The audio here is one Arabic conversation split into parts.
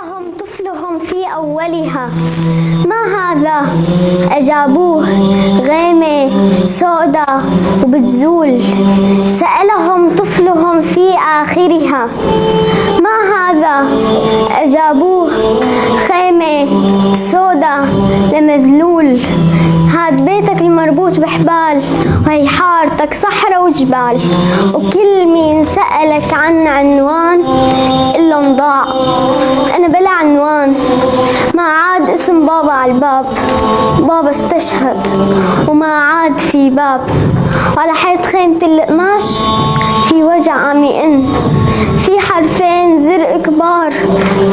سألهم طفلهم في أولها: ما هذا؟ أجابوه: غيمة سوداء وبتزول. سألهم طفلهم في آخرها: ما هذا؟ أجابوه: خيمة سوداء لمذلول. هاد بيتك المربوط بحبال، وهي حارتك صحراء وجبال، وكل مين سألك عن عنوان قلن ضاع. أنا بلا عنوان، ما عاد اسم بابا على الباب، بابا استشهد وما عاد في باب. وعلى حيط خيمة القماش في وجع عم يئن، في حرفين زرق كبار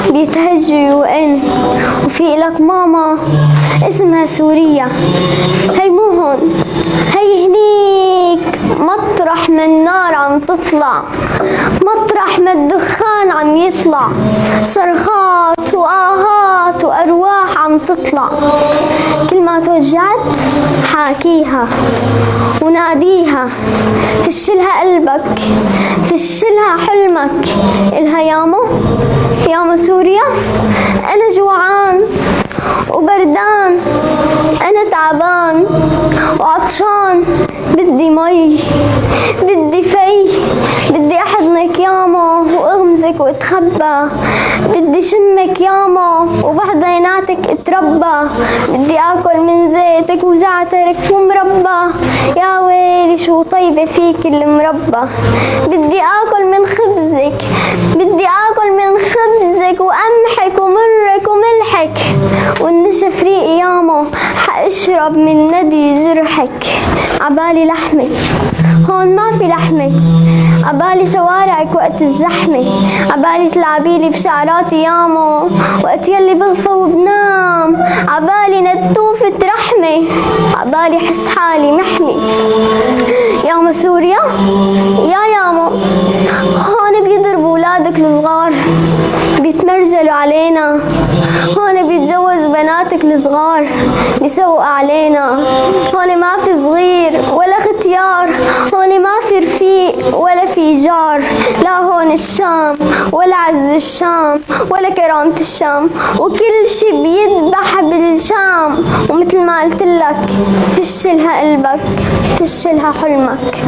بيتهجوا يوئن، وفي إلك ماما اسمها سوريا. هي مو هون، هي هنيك مطرح ما النار عم تطلع، مطرح ما الدخان عم يطلع، صرخات وآهات وأرواح عم تطلع. كل ما توجعت حاكيها وناديها، فشلها قلبك، فشلها حلمك، إلها ياما سوريا أنا جوعان وبردان، أنا تعبان وعطشان، بدي مي، بدي بدي أحضنك ياما وأغمزك وأتخبى، بدي شمك ياما وبحضيناتك أتربى، بدي آكل من زيتك وزعترك ومربى. يا ويلي شو طيبة فيك المربى، بدي آكل من خبزك، بدي آكل من خبزك وقمحك ومرك وملحك، والنشف ريقي ياما حأشرب من ندي جرحك. عبالي لحمة، هون ما في لحمة، عبالي شوارعك وقت الزحمة، عبالي تلعبيلي بشعراتي ياما وقت يلي بغفى وبنام، عبالي نتوفة رحمة، عبالي حس حالي محمي. ياما سوريا ياما، هون بيضربوا ولادك الصغار، بيتمرجلوا علينا، هون بيتجوزوا بناتك الصغار، بيسوقوا علينا. هون ما في صغير ولا ختيار، هون ما في رفيق ولا في جار، لا هون الشام ولا عز الشام ولا كرامة الشام، وكل شي بيذبح بالشام. ومثل ما قلتلك فشلها قلبك، فشلها حلمك.